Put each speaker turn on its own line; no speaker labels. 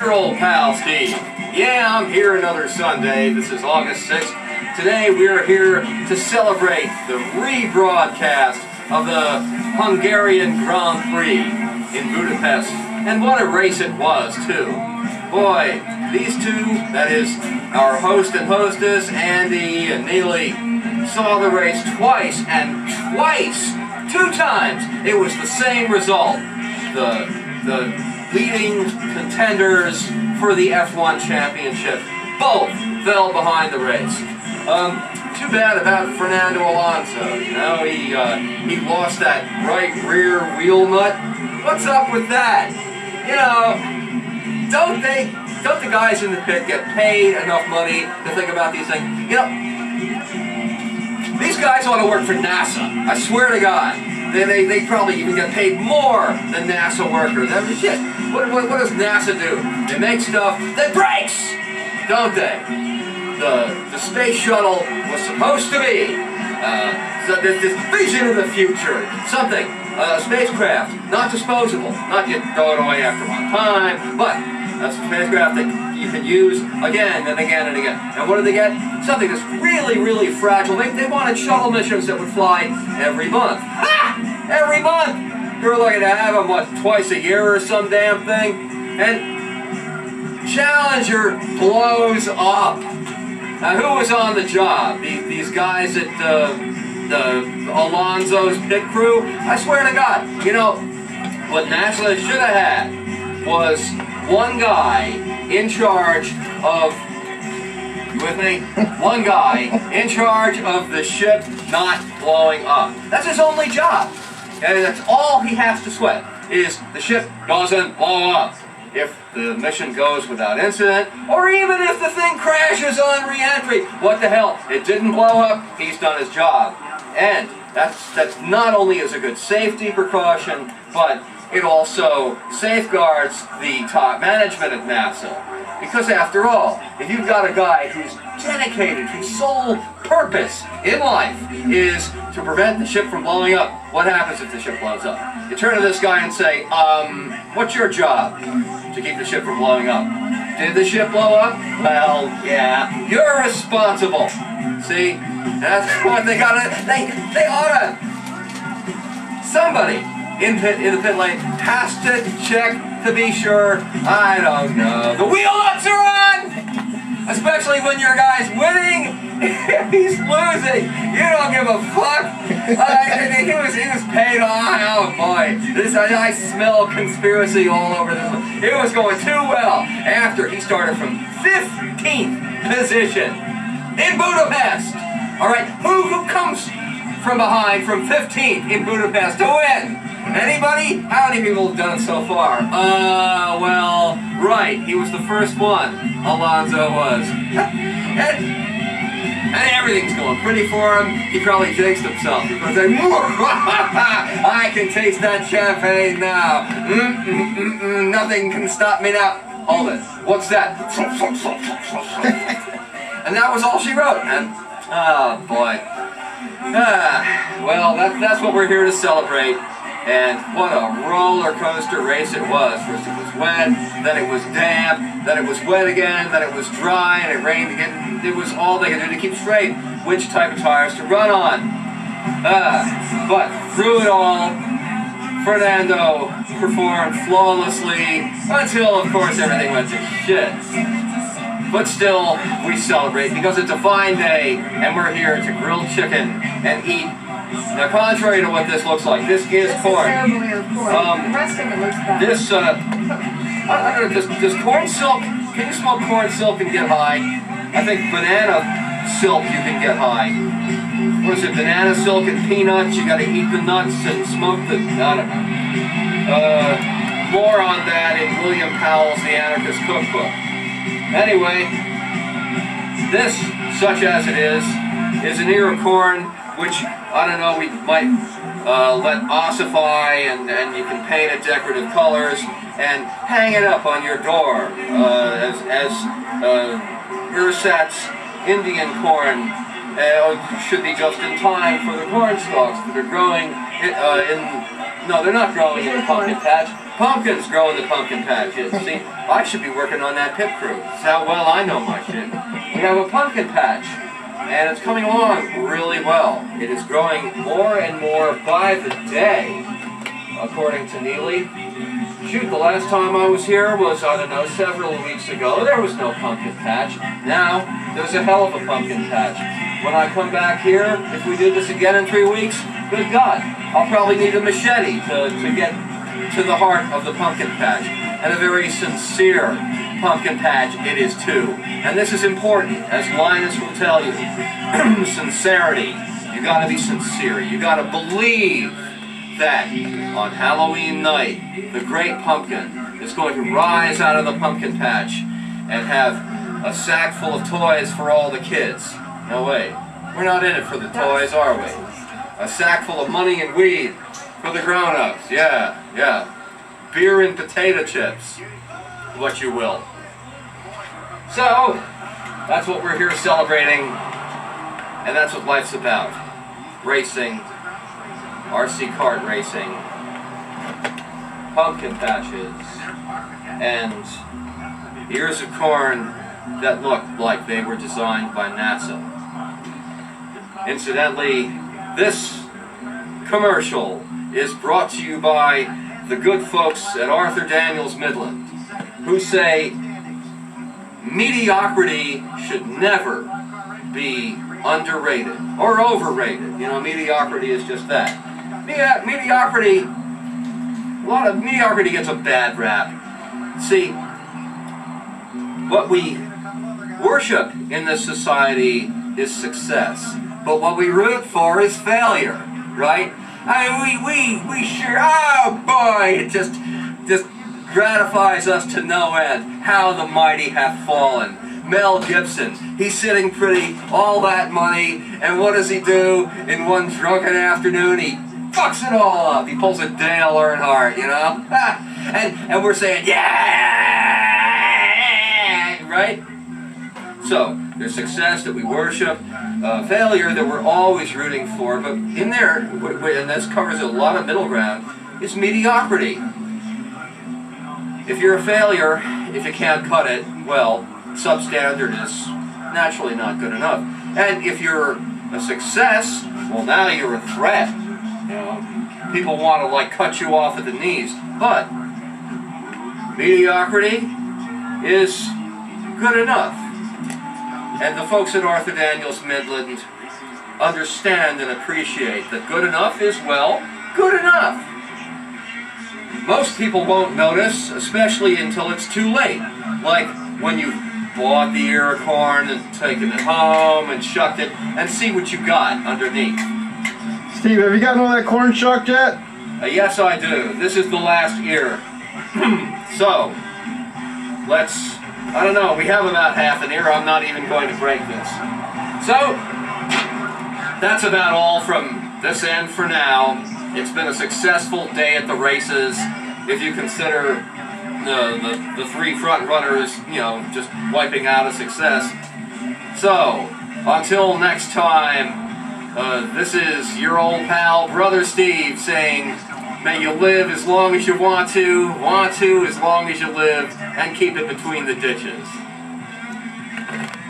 Your old pal Steve. Yeah, I'm here another Sunday. This is August 6th. Today we are here to celebrate the rebroadcast of the Hungarian Grand Prix in Budapest. And what a race it was, too. Boy, these two, that is our host and hostess, Andy and Neely, saw the race twice, two times, it was the same result. The leading contenders for the F1 championship both fell behind the race. Too bad about Fernando Alonso. You know, he lost that right rear wheel nut. What's up with that? You know, don't the guys in the pit get paid enough money to think about these things? You know, these guys ought to work for NASA. I swear to God. They probably even get paid more than NASA workers. I mean, shit. What does NASA do? They make stuff that breaks, don't they? The space shuttle was supposed to be this vision of the future, something, a spacecraft, not disposable, not you throw it away after one time, but a spacecraft that you can use again and again and again. And what do they get? Something that's really, really fragile. They wanted shuttle missions that would fly every month. Every month! You're looking to have them, what, twice a year or some damn thing? And Challenger blows up. Now, who was on the job? These guys at the Alonso's pit crew? I swear to God, you know, what NASA should have had was one guy in charge of, you with me? One guy in charge of the ship not blowing up. That's his only job. And that's all he has to sweat, is the ship doesn't blow up. If the mission goes without incident, or even if the thing crashes on re-entry, what the hell? It didn't blow up, he's done his job. And that's not only is a good safety precaution, but it also safeguards the top management at NASA. Because after all, if you've got a guy who's dedicated, whose sole purpose in life is to prevent the ship from blowing up, what happens if the ship blows up? You turn to this guy and say, what's your job to keep the ship from blowing up? Did the ship blow up? Well, yeah, you're responsible. See? That's what they oughta, somebody in the pit lane has to check to be sure. I don't know. The wheel nuts are on! Especially when your guy's winning. If he's losing, you don't give a fuck. He was paid off. Oh boy, I smell conspiracy all over this one. It was going too well after he started from 15th position in Budapest. All right, who comes from behind from 15th in Budapest to win? Anybody? How many people have done it so far? Well, right. He was the first one. Alonso was. And everything's going pretty for him. He probably jinxed himself because I can taste that champagne now. Nothing can stop me now. Hold it. What's that? And that was all she wrote, man. Oh, boy. Well, that's what we're here to celebrate. And what a roller coaster race it was. First it was wet, then it was damp, then it was wet again, then it was dry, and it rained again. It was all they could do to keep straight which type of tires to run on. But through it all, Fernando performed flawlessly until, of course, everything went to shit. But still, we celebrate because it's a fine day, and we're here to grill chicken and eat. Now, contrary to what this looks like, this is corn.
The rest of it looks bad.
This, I don't know, does corn silk, can you smoke corn silk and get high? I think banana silk you can get high. What is it, banana silk and peanuts? You gotta eat the nuts and smoke the, I don't know. More on that in William Powell's The Anarchist Cookbook. Anyway, this, such as it is an ear of corn, which, I don't know, we might let ossify and you can paint it decorative colors and hang it up on your door as Ursat's Indian corn should be just in time for the corn stalks that are growing in No, they're not growing in the pumpkin patch. Pumpkins grow in the pumpkin patch. See, I should be working on that pit crew. That's how well I know my shit. We have a pumpkin patch, and it's coming along really well. It is growing more and more by the day, according to Neely. Shoot, the last time I was here was, I don't know, several weeks ago. There was no pumpkin patch. Now, there's a hell of a pumpkin patch. When I come back here, if we do this again in 3 weeks, good God, I'll probably need a machete to get to the heart of the pumpkin patch. And a very sincere pumpkin patch it is too. And this is important, as Linus will tell you. Sincerity. You gotta be sincere. You gotta believe that on Halloween night, the great pumpkin is going to rise out of the pumpkin patch and have a sack full of toys for all the kids. No way. We're not in it for the toys, are we? A sack full of money and weed for the grown-ups. Yeah, yeah. Beer and potato chips. What you will. So, that's what we're here celebrating, and that's what life's about. Racing, RC kart racing, pumpkin patches, and ears of corn that looked like they were designed by NASA. Incidentally, this commercial is brought to you by the good folks at Arthur Daniels Midland, who say mediocrity should never be underrated or overrated. You know, mediocrity is just that. Mediocrity, a lot of mediocrity gets a bad rap. See, what we worship in this society is success, but what we root for is failure, right? I mean, we sure, oh boy, it just gratifies us to no end how the mighty have fallen. Mel Gibson, he's sitting pretty, all that money, and what does he do in one drunken afternoon? He fucks it all up. He pulls a Dale Earnhardt, you know? And we're saying, yeah! Right? So, there's success that we worship, failure that we're always rooting for, but in there, and this covers a lot of middle ground, is mediocrity. If you're a failure, if you can't cut it, well, substandard is naturally not good enough. And if you're a success, well, now you're a threat. You know, people want to like cut you off at the knees. But mediocrity is good enough. And the folks at Arthur Daniels Midland understand and appreciate that good enough is, well, good enough. Most people won't notice, especially until it's too late. Like when you've bought the ear of corn and taken it home and shucked it, and see what you got underneath.
Steve, have you gotten all that corn shucked yet?
Yes, I do. This is the last ear. So, let's, I don't know, we have about half an ear. I'm not even going to break this. So, that's about all from this end for now. It's been a successful day at the races. If you consider the three front runners, you know, just wiping out a success. So, until next time, this is your old pal, Brother Steve, saying, may you live as long as you want to as long as you live, and keep it between the ditches.